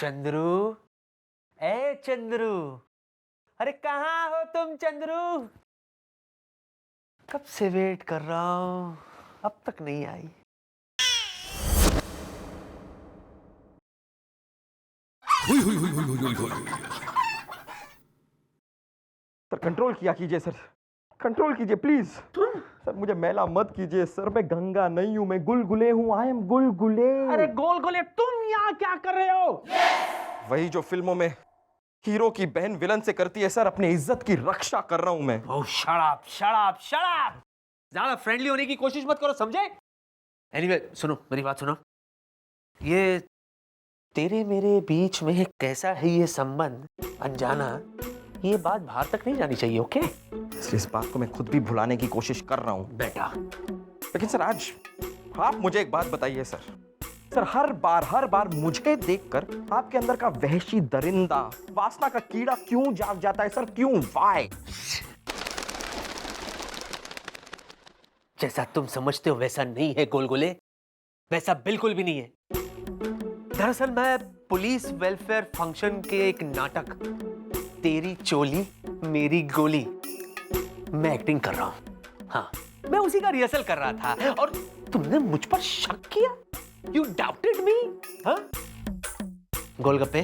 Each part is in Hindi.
चंद्रू, ए चंद्रू, अरे कहाँ हो तुम चंद्रू? कब से वेट कर रहा हूं, अब तक नहीं आई। सर कंट्रोल किया कीजिए सर, कंट्रोल कीजिए प्लीज। सर मुझे मैला मत कीजिए सर, मैं गंगा नहीं हूँ, मैं गुलगुले हूँ। I am Gulgule. अरे गोलगोले, तुम यहाँ क्या कर रहे हो? वही जो फिल्मों में हीरो की बहन विलन से करती है सर, अपनी इज्जत की रक्षा कर रहा हूँ मैं। ओह शराब शराब शराब, ज्यादा फ्रेंडली होने की कोशिश मत करो, समझे? एनीवे सुनो, मेरी बात सुनो। ये तेरे मेरे बीच में कैसा है ये संबंध, अनजाना, ये बात बाहर तक नहीं जानी चाहिए, ओके? इस बात को मैं खुद भी भुलाने की कोशिश कर रहा हूँ बेटा। लेकिन सर आज आप मुझे एक बात बताइए सर, हर बार मुझे देखकर आपके अंदर का वहशी दरिंदा, वासना का कीड़ा क्यों जाग जाता है सर? क्यों? व्हाई? जैसा तुम समझते हो वैसा नहीं है गोलगोले, वैसा बिल्कुल भी नहीं है। दरअसल मैं पुलिस वेलफेयर फंक्शन के एक नाटक तेरी चोली मेरी गोली मैं एक्टिंग कर रहा हूं। हाँ, मैं उसी का रिहर्सल कर रहा था और तुमने मुझ पर शक किया। You doubted me? हाँ? गोलगप्पे,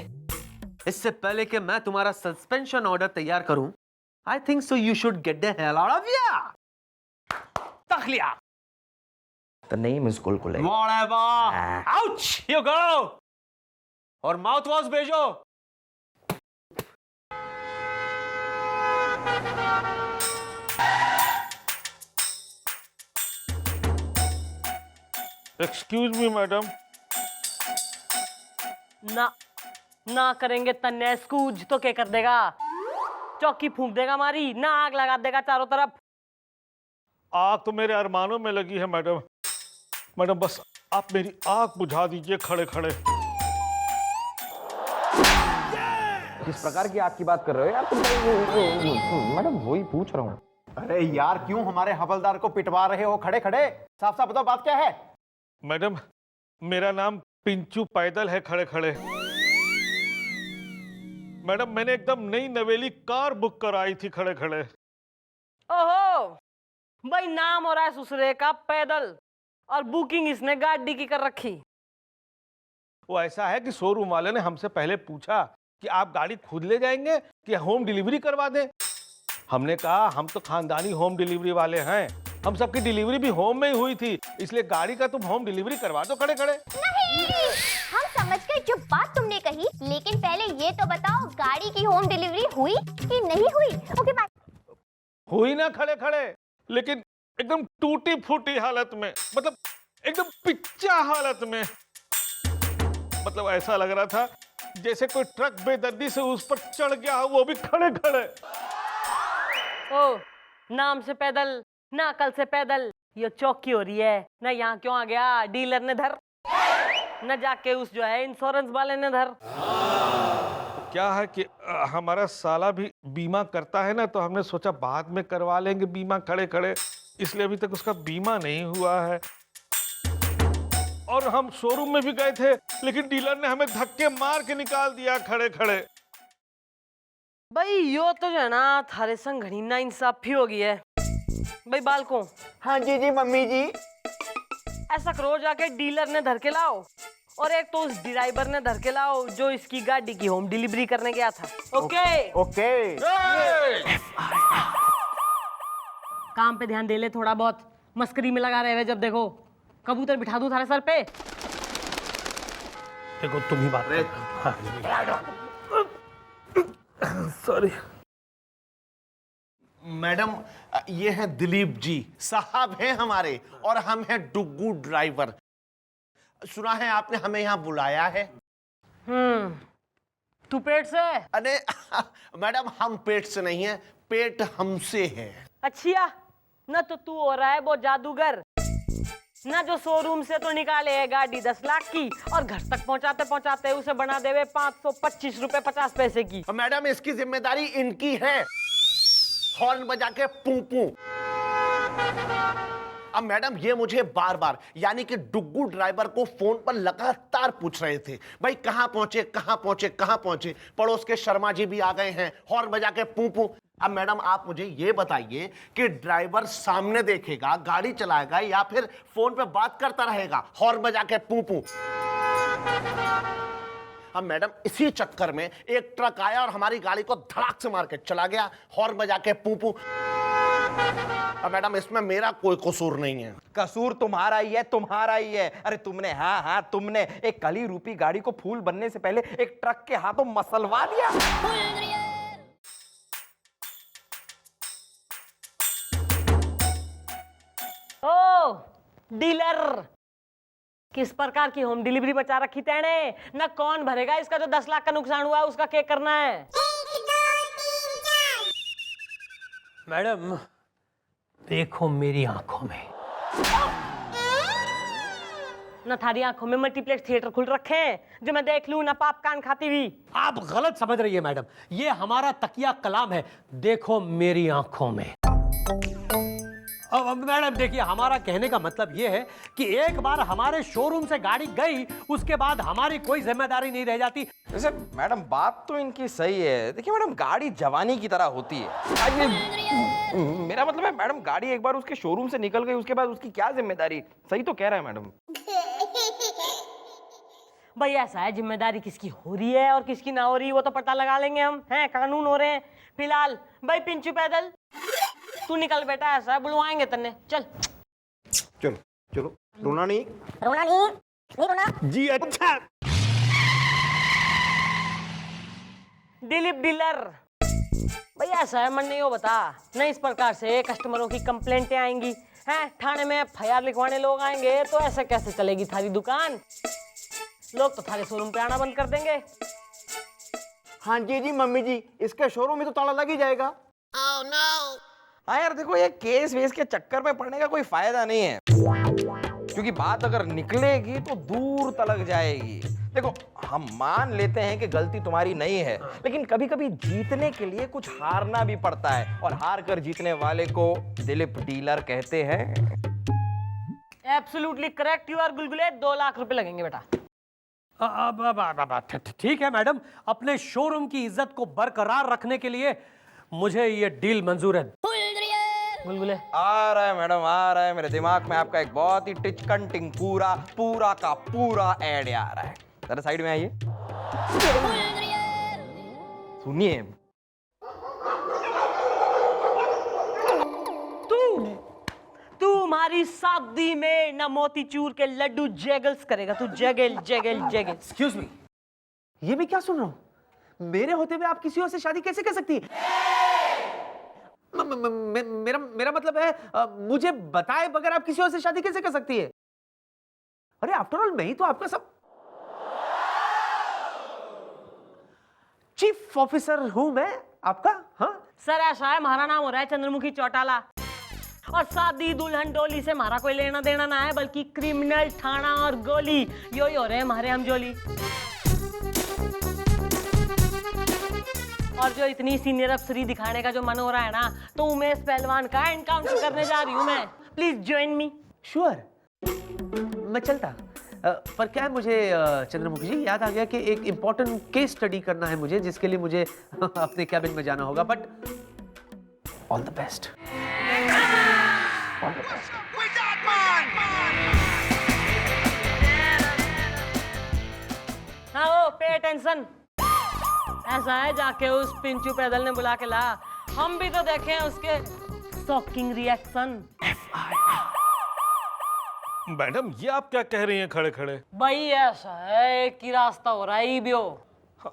इससे पहले कि मैं तुम्हारा सस्पेंशन ऑर्डर तैयार करूं, I think so you should get the hell out of here. तखलिया। The name is gulgule. Whatever. Ouch! You go. और माउथ वॉश भेजो। Excuse me madam. ना करेंगे तन्ने स्कूज तो क्या कर देगा? चौकी फूंक देगा हमारी, ना आग लगा देगा चारों तरफ। आग तो मेरे अरमानों में लगी है मैडम। मैडम बस आप मेरी आग बुझा दीजिए खड़े खड़े। किस प्रकार की आग की बात कर रहे हो यार तुम? मैडम वही पूछ रहा हूँ। अरे यार क्यों हमारे हवलदार को पिटवा रहे हो खड़े खड़े? साफ साफ बताओ बात क्या है? मैडम मेरा नाम पिंचू पैदल है खड़े खड़े। मैडम मैंने एकदम नई नवेली कार बुक कराई थी खड़े खड़े। ओहो, भाई नाम हो रहा है ससुरे का पैदल और बुकिंग इसने गाड़ी की कर रखी। वो ऐसा है कि शोरूम वाले ने हमसे पहले पूछा कि आप गाड़ी खुद ले जाएंगे कि होम डिलीवरी करवा दें। हमने कहा हम तो खानदानी होम डिलीवरी वाले हैं, हम सबकी डिलीवरी भी होम में ही हुई थी, इसलिए गाड़ी का तुम होम डिलीवरी करवा दो खड़े खड़े। नहीं, हम समझ गए जो बात तुमने कही, लेकिन पहले ये तो बताओ गाड़ी की होम डिलीवरी हुई कि नहीं हुई? Okay bye. हुई ना खड़े खड़े, लेकिन एकदम टूटी फूटी हालत में, मतलब एकदम पिच्चा हालत में। मतलब ऐसा लग रहा था जैसे कोई ट्रक बेदर्दी से उस पर चढ़ गया हो, वो भी खड़े खड़े। ओ, नाम से पैदल ना कल से पैदल, ये चौकी हो रही है ना। यहाँ क्यों आ गया? डीलर ने धर न, जाके उस जो है इंश्योरेंस वाले ने धर। क्या है कि हमारा साला भी बीमा करता है ना, तो हमने सोचा बाद में करवा लेंगे बीमा खड़े खड़े, इसलिए अभी तक उसका बीमा नहीं हुआ है। और हम शोरूम में भी गए थे, लेकिन डीलर ने हमें धक्के मार के निकाल दिया खड़े खड़े। भाई यो तो जो है ना थारे संग घड़ी ना इंसाफी हो गई है भाई। बालको, हाँ जी जी मम्मी जी। ऐसा करो जाके डीलर ने धर के लाओ और एक तो उस ड्राइवर ने धर के लाओ जो इसकी गाड़ी की होम डिलीवरी करने गया था। Okay okay. काम पे ध्यान दे ले थोड़ा बहुत, मस्करी में लगा रहे हुए जब देखो। कबूतर बिठा दूं थारे सर पे? देखो तुम ही बात सॉरी मैडम ये है दिलीप जी साहब हैं हमारे, और हम हैं डुग्गू ड्राइवर। सुना है आपने हमें यहाँ बुलाया है? तू पेट से? अरे मैडम हम पेट से नहीं है, पेट हमसे है। अच्छा, ना तो तू हो रहा है वो जादूगर, ना जो शोरूम से तो निकाले है गाड़ी 10 लाख की और घर तक पहुंचाते पहुंचाते उसे बना देवे 525 रुपए 50 पैसे की। मैडम इसकी जिम्मेदारी इनकी है, हॉर्न बजा के पू पू। अब मैडम ये मुझे बार बार यानी कि डुग्गू ड्राइवर को फोन पर लगातार पूछ रहे थे, भाई कहां पहुंचे कहां पहुंचे कहां पहुंचे। पड़ोस के शर्मा जी भी आ गए हैं, हॉर्न बजा के पू पू। अब मैडम आप मुझे ये बताइए कि ड्राइवर सामने देखेगा, गाड़ी चलाएगा, या फिर फोन पे बात करता रहेगा हॉर्न बजा के पू पू। अब मैडम इसी चक्कर में एक ट्रक आया और हमारी गाड़ी को धड़ाक से मार के चला गया, हॉर्न बजा के पू पू। अब मैडम इसमें मेरा कोई कसूर नहीं है। कसूर तुम्हारा ही है, तुम्हारा ही है। अरे तुमने, हाँ हाँ तुमने एक कली रूपी गाड़ी को फूल बनने से पहले एक ट्रक के हाथों मसलवा दिया। ओ डीलर, किस प्रकार की होम डिलीवरी बचा रखी तेने? ना कौन भरेगा इसका जो 10 लाख का नुकसान हुआ है, उसका क्या करना है? मैडम देखो मेरी आंखों में। ना थारी आंखों में मल्टीप्लेक्स थिएटर खुल रखे हैं जो मैं देख लूं, ना पाप कान खाती हुई। आप गलत समझ रही है मैडम, ये हमारा तकिया कलाम है, देखो मेरी आंखों में। अब मैडम देखिए, हमारा कहने का मतलब ये है कि एक बार हमारे शोरूम से गाड़ी गई, उसके बाद हमारी कोई जिम्मेदारी नहीं रह जाती। वैसे मैडम बात तो इनकी सही है। देखिए मैडम, गाड़ी जवानी की तरह होती है। मेरा मतलब है मैडम, गाड़ी एक बार उसके शोरूम से निकल गई, उसके बाद उसकी क्या जिम्मेदारी। सही तो कह रहा है मैडम। भाई ऐसा है, जिम्मेदारी किसकी हो रही है और किसकी ना हो रही है वो तो पता लगा लेंगे हम, हैं कानून हो रहे हैं। फिलहाल भाई पिंचू पैदल तू निकल बेटा, ऐसा है बुलवाएंगे तन्ने, चल। चलो चलो, रोना नहीं। रोना नहीं रोना। जी अच्छा। दिलीप डीलर, भाई ऐसा है, मन नहीं हो बता, नहीं इस प्रकार से कस्टमरों की कंप्लेंटें आएंगी, हैं थाने में FIR लिखवाने लोग आएंगे, तो ऐसे कैसे चलेगी थारी दुकान? लोग तो थारे शोरूम पे आना बंद कर देंगे। हाँ जी मम्मी जी, इसके शोरूम में तो ताला लग ही जाएगा। Oh no! हाँ यार देखो, ये केस वेस के चक्कर में पड़ने का कोई फायदा नहीं है, क्योंकि बात अगर निकलेगी तो दूर तलक जाएगी। देखो हम मान लेते हैं कि गलती तुम्हारी नहीं है, लेकिन कभी कभी जीतने के लिए कुछ हारना भी पड़ता है, और हार कर जीतने वाले को दिलीप डीलर कहते हैं। Absolutely correct you are Gulgule, 2 lakh रुपए लगेंगे बेटा। ठीक है मैडम, अपने शोरूम की इज्जत को बरकरार रखने के लिए मुझे ये डील मंजूर है। गुलगुले आ रहा है मैडम, आ रहा है। मेरे दिमाग में आपका एक बहुत ही टिचकंटिंग पूरा का पूरा ऐड आ रहा है। जरा साइड में आइए, सुनिए। तुम्हारी शादी में ना मोतीचूर के लड्डू जैगल्स करेगा, तू Zaggle Zaggle Zaggle. Excuse me, ये मैं क्या सुन रहा हूं? मेरे होते हुए आप किसी और से शादी कैसे कर सकती है? मेरा मतलब है, मुझे बताए बगैर आप किसी और से शादी कैसे कर सकती है? अरे आफ्टर ऑल मैं ही तो आपका सब चीफ ऑफिसर हूं मैं आपका। हाँ सर ऐसा है, हमारा नाम हो रहा है चंद्रमुखी चौटाला, और शादी दुल्हन डोली से हमारा कोई लेना देना ना है, बल्कि क्रिमिनल थाना और गोली यो ही हो रहे हैं हमारे हम जोली। और जो इतनी सीनियर अफसरी दिखाने का जो मन हो रहा है ना, तो उमेश पहलवान का एनकाउंटर करने जा रही हूं मैं। Please join me. श्योर, मैं चलता। पर क्या है, मुझे चंद्रमुखी जी याद आ गया कि एक इंपॉर्टेंट केस स्टडी करना है मुझे, जिसके लिए मुझे अपने कैबिन में जाना होगा। But all the best. हाँ वो पे अटेंशन। ऐसा है, जाके उस पिंचू पैदल ने बुला के ला, हम भी तो देखें उसके शॉकिंग रिएक्शन। मैडम ये आप क्या कह रही हैं खड़े खड़े? भाई ऐसा है, एक ही रास्ता हो रहा है बियो।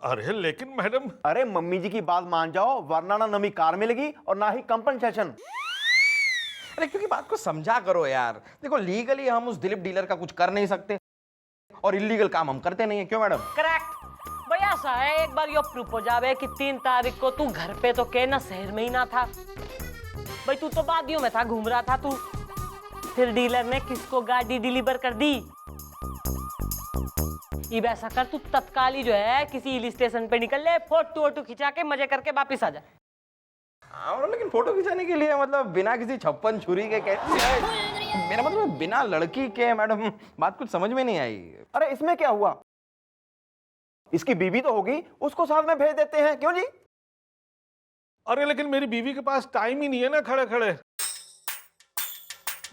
अरे लेकिन मैडम। अरे मम्मी जी की बात मान जाओ, वरना ना नमी कार मिलेगी और ना ही कंपनसेशन। अरे क्योंकि बात को समझा करो यार। देखो लीगली हम उस दिलीप डीलर का कुछ कर नहीं सकते, और इलीगल काम हम करते नहीं है। क्यों मैडम? करेक्ट। भाई ऐसा है, एक बार यो प्रूफ हो जावे कि 3 तारीख को तू घर पे तो के ना शहर में ही ना था। भाई तू तो बादियों में था, घूम रहा था तू। फिर डीलर ने किसको गाड़ी डिलीवर कर दी? अब ऐसा कर, तू तत्काल ही जो है किसी हिल स्टेशन पे निकल ले, फोटो खिंचा के मजे करके वापिस आ जा। हाँ लेकिन फोटो खिंचाने के लिए मतलब बिना किसी छप्पन छुरी के कैसे? मेरा मतलब बिना लड़की के मैडम, बात कुछ समझ में नहीं आई। अरे इसमें क्या हुआ, इसकी बीवी तो होगी, उसको साथ में भेज देते हैं, क्यों जी? अरे लेकिन मेरी बीवी के पास टाइम ही नहीं है ना खड़े खड़े।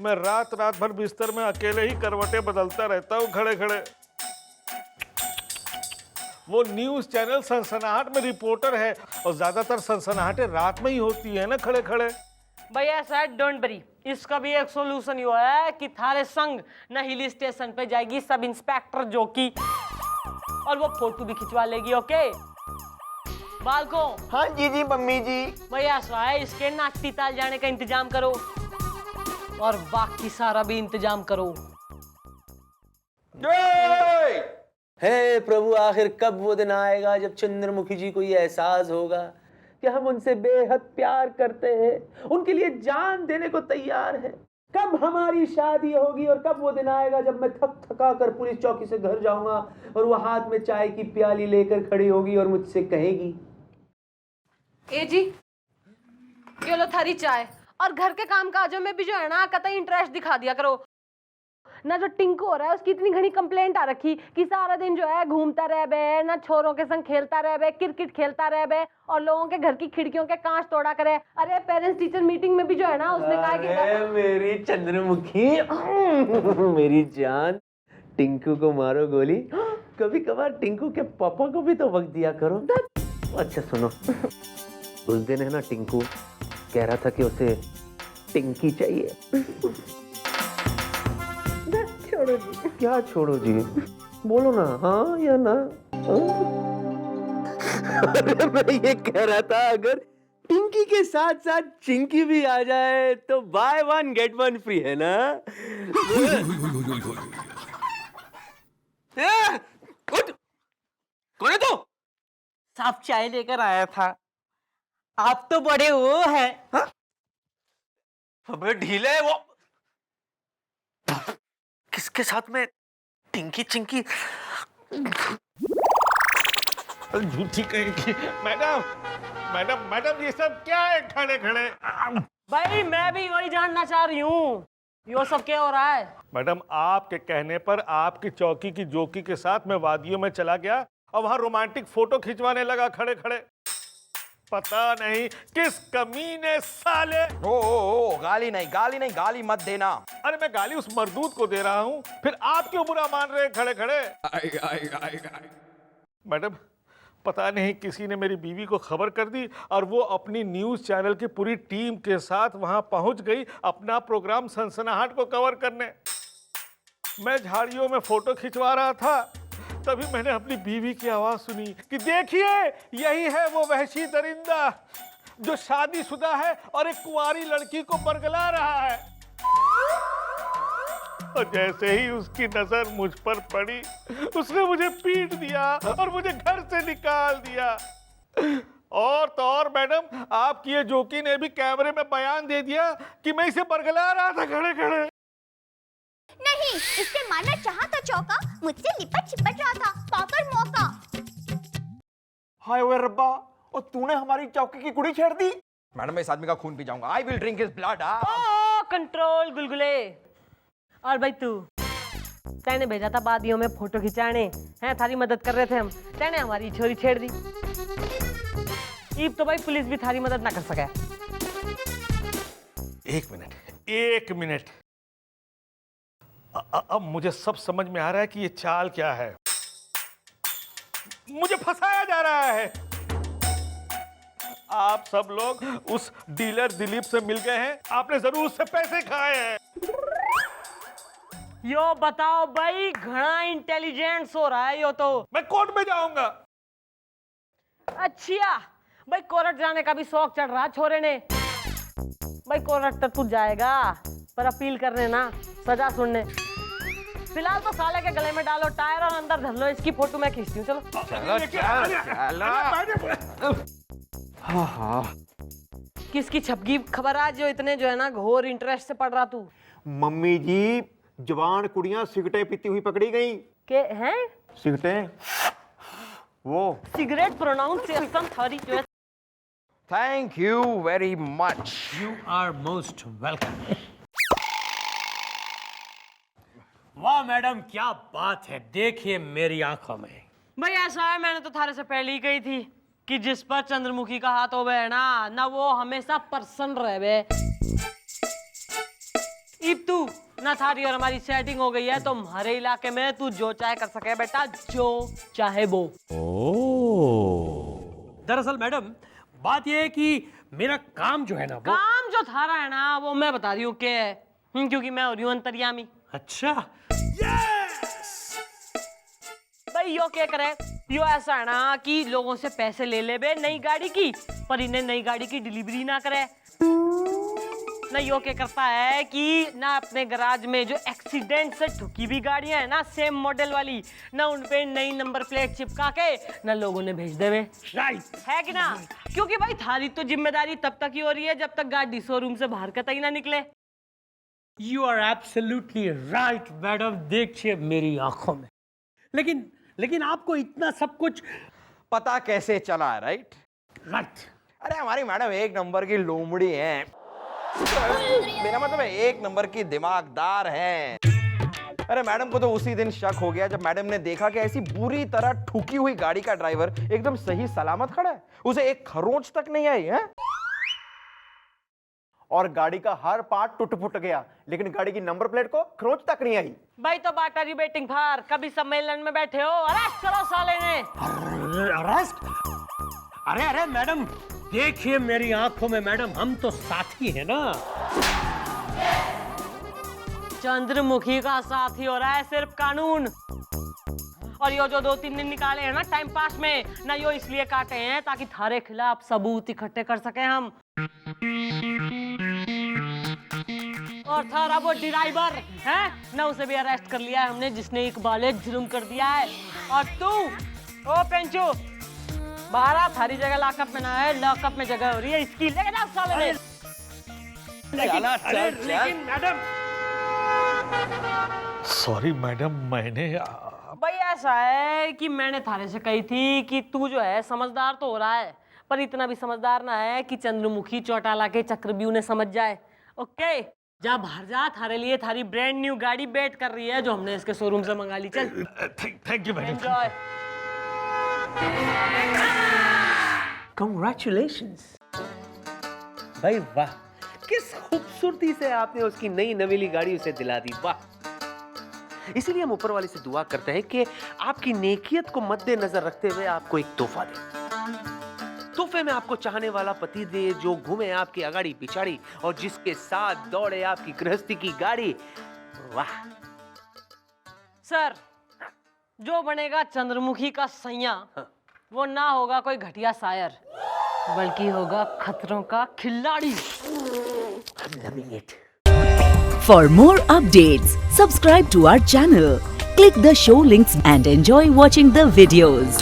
मैं रात रात भर बिस्तर में अकेले ही करवटें बदलता रहता हूँ खड़े खड़े। वो न्यूज चैनल सनसनाहट में रिपोर्टर है और ज्यादातर सनसनाहटें रात में ही होती है ना खड़े खड़े। भैया सर डोंट वरी, इसका भी एक सॉल्यूशन ये है कि थारे संग न हिल स्टेशन पे जाएगी सब इंस्पेक्टर जोकी, और वो फोटो भी खिंचवा लेगी। ओके बालको? हाँ जी जी मम्मी जी। भैया सर इसके नाचती ताल जाने का इंतजाम करो और बाकी सारा भी इंतजाम करो। हे प्रभु, आखिर कब वो दिन आएगा जब चंद्रमुखी जी को ये एहसास होगा कि हम उनसे बेहद प्यार करते हैं, उनके लिए जान देने को तैयार हैं। कब हमारी शादी होगी और कब वो दिन आएगा जब मैं थक थका कर पुलिस चौकी से घर जाऊंगा और वो हाथ में चाय की प्याली लेकर खड़ी होगी और मुझसे कहेगी, ए जी ये लो थारी चाय, और घर के काम काजों में भी जो है ना कतई इंटरेस्ट दिखा दिया करो ना। जो टिंकू हो रहा है उसकी इतनी घनी कंप्लेंट आ रखी कि सारा दिन जो है घूमता रह बे, ना छोरों के संग खेलता रह बे, क्रिकेट खेलता रह बे, और लोगों के घर की खिड़कियों के कांच तोड़ा करे। अरे पेरेंट्स टीचर मीटिंग में भी जो है ना उसने कहा कि मेरी चंद्रमुखी मेरी जान, टिंकू को मारो गोली, कभी कभार टिंकू के पापा को भी तो वक्त दिया करो। अच्छा सुनो, उस दिन है ना टिंकू कह रहा था कि उसे टिंकी चाहिए। छोड़ो जी। क्या छोड़ो जी? बोलो ना, हाँ या ना? अरे मैं ये कह रहा था अगर टिंकी के साथ साथ चिंकी भी आ जाए तो by one get one free है ना? उठ! कौन है तू? साफ चाय लेकर आया था। आप तो बड़े वो हैं। हाँ? अबे ढीले है वो। किसके साथ में टिंकी चिंकी? झूठी कहेगी। मैडम मैडम मैडम ये सब क्या है खड़े खड़े? भाई मैं भी वही जानना चाह रही हूँ, ये सब क्या हो रहा है? मैडम आपके कहने पर आपकी चौकी की जोकी के साथ मैं वादियों में चला गया और वहां रोमांटिक फोटो खिंचवाने लगा खड़े खड़े। पता नहीं किस कमीने साले। ओ गाली नहीं, गाली नहीं, गाली मत देना। अरे मैं गाली उस मर्दूद को दे रहा हूं, फिर आप क्यों बुरा मान रहे हैं खड़े खड़े? मैडम पता नहीं किसी ने मेरी बीवी को खबर कर दी और वो अपनी न्यूज चैनल की पूरी टीम के साथ वहां पहुंच गई अपना प्रोग्राम सनसनाहट को कवर करने। मैं झाड़ियों में फोटो खिंचवा रहा था, तभी मैंने अपनी बीवी की आवाज सुनी कि देखिए यही है वो वहशी दरिंदा जो शादीशुदा है और एक कुंवारी लड़की को बरगला रहा है। और जैसे ही उसकी नजर मुझ पर पड़ी उसने मुझे पीट दिया और मुझे घर से निकाल दिया। और तो और मैडम आपकी ये जोकी ने भी कैमरे में बयान दे दिया कि मैं इसे बरगला रहा था खड़े खड़े। नहीं, इससे मारना चाहा था चौका, मुझसे लिपट चिपट रहा था, पाकर मौका। हाय ओए रब्बा, और तूने हमारी चौकी की कुड़ी छेड़ दी। मैडम मैं इस आदमी का खून पी जाऊंगा। I will drink his blood. Oh control Gulgule. और भाई तू तेने भेजा था वादियों में फोटो खिंचाने हैं, थारी मदद कर रहे थे हम, तेने हमारी छोरी छेड़ दी। ईब तो भाई पुलिस भी थारी मदद ना कर सके। एक मिनट अब मुझे सब समझ में आ रहा है कि ये चाल क्या है। मुझे फंसाया जा रहा है। आप सब लोग उस डीलर दिलीप से मिल गए हैं, आपने जरूर उससे पैसे खाए हैं। यो बताओ भाई, घना इंटेलिजेंस हो रहा है यो तो। मैं कोर्ट में जाऊंगा। अच्छा भाई, कोर्ट जाने का भी शौक चढ़ रहा छोरे ने। भाई कोर्ट तक तू जाएगा पर अपील करने ना, सजा सुनने। फिलहाल तो साले के गले में डालो टायर और अंदर धर लो, इसकी फोटो मैं खींचती हूँ। चलो हाँ हाँ। किसकी छपकी खबर आज जो इतने जो है ना घोर इंटरेस्ट से पढ़ रहा तू? मम्मी जी, जवान कुड़ियां सिगरेटें पीती हुई पकड़ी गई। के हैं सिगरेटें? वो सिगरेट प्रोनाउंसिएशन थारी जो है। Thank you very much. You are most welcome. वाह मैडम, क्या बात है, देखिए मेरी आंखों में। भाई ऐसा है, मैंने तो थारे से पहले ही कही थी कि जिस पर चंद्रमुखी का हाथ होवे है ना वो हमेशा प्रसन्न रहे। इब तू ना थारी और हमारी सेटिंग हो गई है तो हमारे इलाके में तू जो चाहे कर सके बेटा, जो चाहे वो। दरअसल मैडम बात यह है कि मेरा काम जो है ना वो। काम जो थारा है ना वो मैं बता रही हूँ क्या है, क्योंकि मैं हो रही हूँ अंतर्यामी। अच्छा भाई यो क्या करे, यो ऐसा है ना कि लोगों से पैसे ले ले बे नई गाड़ी की, पर इन्हें नई गाड़ी की डिलीवरी ना करे। ना यो क्या करता है कि ना अपने गराज में जो एक्सीडेंट से ठुकी हुई गाड़ियां है ना सेम मॉडल वाली, ना उनपे नई नंबर प्लेट चिपका के ना लोगों ने भेज देवे। राइट है कि ना? क्योंकि भाई थारी तो जिम्मेदारी तब तक ही हो रही है जब तक गाड़ी शोरूम से बाहर कतई ना निकले। You are absolutely right madam, देखिए मेरी आंखों में। लेकिन आपको इतना सब कुछ पता कैसे चला, राइट? राइट। अरे हमारी मैडम एक नंबर की लोमड़ी है, मेरा मतलब है एक नंबर की दिमागदार है। अरे मैडम को तो उसी दिन शक हो गया जब मैडम ने देखा कि ऐसी बुरी तरह ठुकी हुई गाड़ी का ड्राइवर एकदम सही सलामत खड़ा है, उसे एक खरोंच तक नहीं आई है। और गाड़ी का हर पार्ट टूट फुट गया, लेकिन गाड़ी की नंबर प्लेट को खरोंच तक नहीं आई। भाई तो बात रही बेटिंग फार, कभी सम्मेलन में बैठे हो, अरेस्ट करो साले ने। अरेस्ट? अरे मैडम देखिए मेरी आंखों में मैडम, हम तो साथी हैं ना। चंद्रमुखी का साथी हो रहा है सिर्फ कानून। और यो जो 2-3 दिन निकाले हैं ना टाइम पास में ना, यो इसलिए काटे हैं ताकि थारे खिलाफ सबूत इकट्ठे कर सके हम। और थारा वो ड्राइवर है ना, उसे भी अरेस्ट कर लिया है हमने जिसने इकबाले जुर्म कर दिया है। और तू ओ पेंचो बाहर आ, थारी जगह लॉकअप में ना है, लॉकअप में जगह हो रही है इसकी, लेके जाओ साले ने। लेकिन मैडम सॉरी मैडम, मैंने भाई ऐसा है कि मैंने थारे से कही थी कि तू जो है समझदार तो हो रहा है, पर इतना भी समझदार ना है कि चंद्रमुखी चौटाला के चक्रव्यूह ने समझ जाए। ओके जा बाहर जा, थारे लिए थारी ब्रांड न्यू गाड़ी वेट कर रही है जो हमने इसके शोरूम से मंगा ली। चल thank you madam. Enjoy. Congratulations! भाई वाह, किस खूबसूरती से आपने उसकी नई नवेली गाड़ी उसे दिला दी, वाह। इसीलिए हम ऊपर वाले से दुआ करते हैं कि आपकी नेकियत को मद्देनजर रखते हुए आपको एक तोहफा दे। तोहफे में आपको चाहने वाला पति दे जो घूमे आपकी अगाड़ी पिछाड़ी और जिसके साथ दौड़े आपकी गृहस्थी की गाड़ी। वाह सर, जो बनेगा चंद्रमुखी का सैया वो ना होगा कोई घटिया शायर, बल्कि होगा खतरों का खिलाड़ी। For more updates, subscribe to our channel, click the show links and enjoy watching the videos.